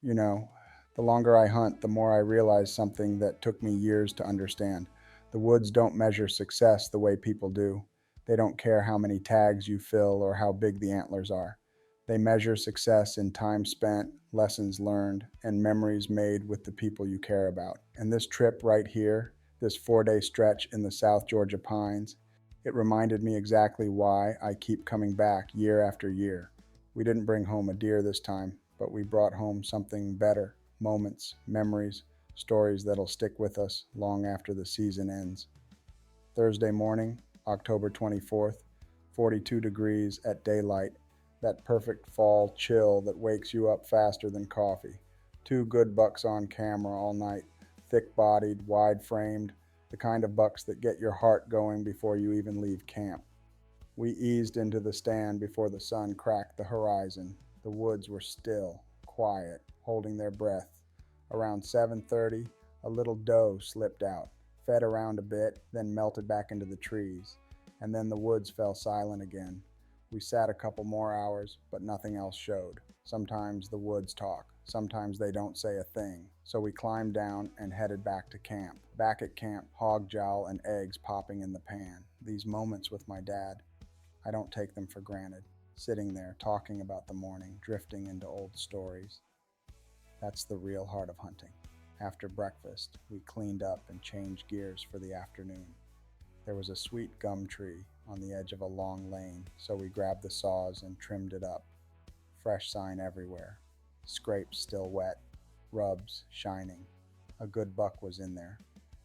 You know, the longer I hunt, the more I realize something that took me years to understand. The woods don't measure success the way people do. They don't care how many tags you fill or how big the antlers are. They measure success in time spent, lessons learned, and memories made with the people you care about. And this trip right here, this 4 day stretch in the South Georgia pines, it reminded me exactly why I keep coming back year after year. We didn't bring home a deer this time, but we brought home something better: moments, memories, stories that'll stick with us long after the season ends. Thursday morning, October 24th, 42 degrees at daylight, that perfect fall chill that wakes you up faster than coffee. Two good bucks on camera all night, thick bodied, wide framed, the kind of bucks that get your heart going before you even leave camp. We eased into the stand before the sun cracked the horizon. The woods were still, quiet, holding their breath. Around 7:30, a little doe slipped out, fed around a bit, then melted back into the trees. And then the woods fell silent again. We sat a couple more hours, but nothing else showed. Sometimes the woods talk, sometimes they don't say a thing. So we climbed down and headed back to camp. Back at camp, hog jowl and eggs popping in the pan. These moments with my dad, I don't take them for granted. Sitting there, talking about the morning, drifting into old stories. That's the real heart of hunting. After breakfast, we cleaned up and changed gears for the afternoon. There was a sweet gum tree on the edge of a long lane, so we grabbed the saws and trimmed it up. Fresh sign everywhere. Scrapes still wet, rubs shining. A good buck was in there.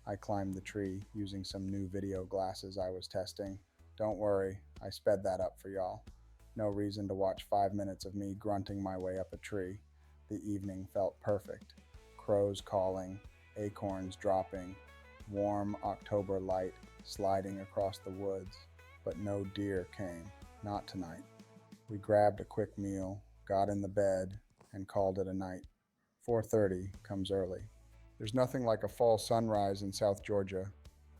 I climbed the tree using some new video glasses I was testing. Don't worry, I sped that up for y'all. No reason to watch 5 minutes of me grunting my way up a tree. The evening felt perfect. Crows calling, acorns dropping, warm October light sliding across the woods. But no deer came, not tonight. We grabbed a quick meal, got in the bed, and called it a night. 4:30 comes early. There's nothing like a fall sunrise in South Georgia.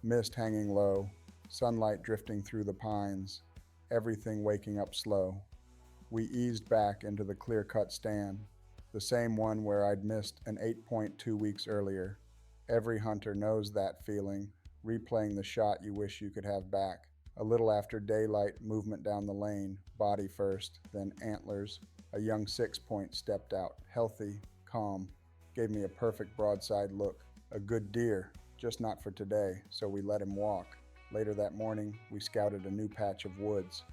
Mist hanging low, sunlight drifting through the pines, everything waking up slow. We eased back into the clear cut stand, the same one where I'd missed an 8 point 2 weeks earlier. Every hunter knows that feeling, replaying the shot you wish you could have back. A little after daylight, movement down the lane, body first, then antlers. A young 6 point stepped out, healthy, calm, gave me a perfect broadside look. A good deer, just not for today, so we let him walk. Later that morning, we scouted a new patch of woods.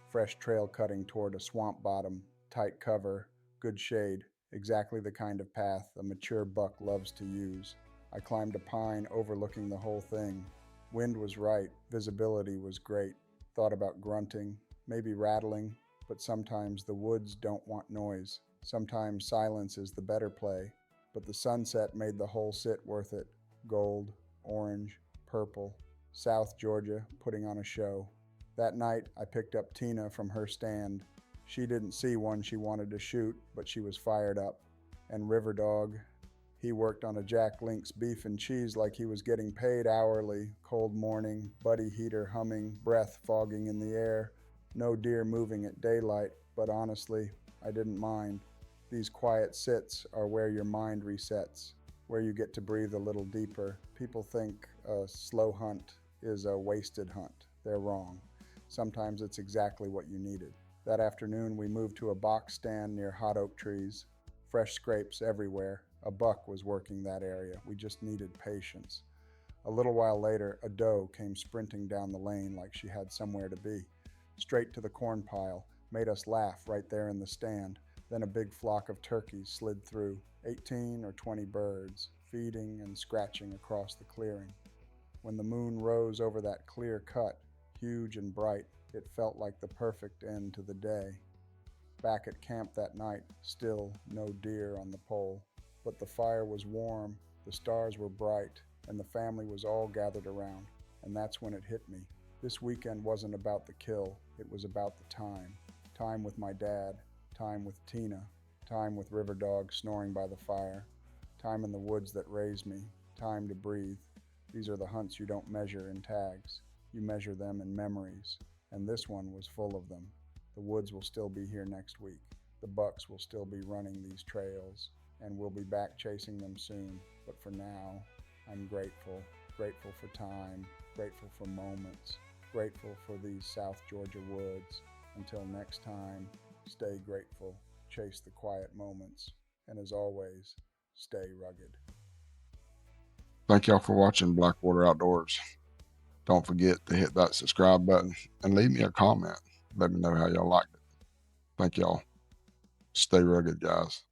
Fresh trail cutting toward a swamp bottom, tight cover, good shade, exactly the kind of path a mature buck loves to use. I climbed a pine overlooking the whole thing. Wind was right, visibility was great. Thought about grunting, maybe rattling, but sometimes the woods don't want noise. Sometimes silence is the better play. But the sunset made the whole sit worth it. Gold, orange, purple. South Georgia putting on a show. That night, I picked up Tina from her stand. She didn't see one she wanted to shoot, but she was fired up. And River Dog, he worked on a Jack Link's beef and cheese like he was getting paid hourly. Cold morning, buddy heater humming, breath fogging in the air. No deer moving at daylight, but honestly, I didn't mind. These quiet sits are where your mind resets, where you get to breathe a little deeper. People think a slow hunt is a wasted hunt. They're wrong. Sometimes it's exactly what you needed. That afternoon, we moved to a box stand near hot oak trees. Fresh scrapes everywhere. A buck was working that area. We just needed patience. A little while later, a doe came sprinting down the lane like she had somewhere to be. Straight to the corn pile, made us laugh right there in the stand. Then a big flock of turkeys slid through, 18 or 20 birds, feeding and scratching across the clearing. When the moon rose over that clear cut, huge and bright, it felt like the perfect end to the day. Back at camp that night, still no deer on the pole, but the fire was warm, the stars were bright, and the family was all gathered around. And that's when it hit me. This weekend wasn't about the kill, it was about the time. Time with my dad, time with Tina, time with River Dog snoring by the fire, time in the woods that raised me, time to breathe. These are the hunts you don't measure in tags. You measure them in memories, and this one was full of them. The woods will still be here next week. The bucks will still be running these trails. and we'll be back chasing them soon. But for now, I'm grateful, grateful for time, grateful for moments, grateful for these South Georgia woods. Until next time, stay grateful, chase the quiet moments, and as always, stay rugged. Thank y'all for watching Blackwater Outdoors. Don't forget to hit that subscribe button and leave me a comment. Let me know how y'all liked it. Thank y'all. Stay rugged, guys.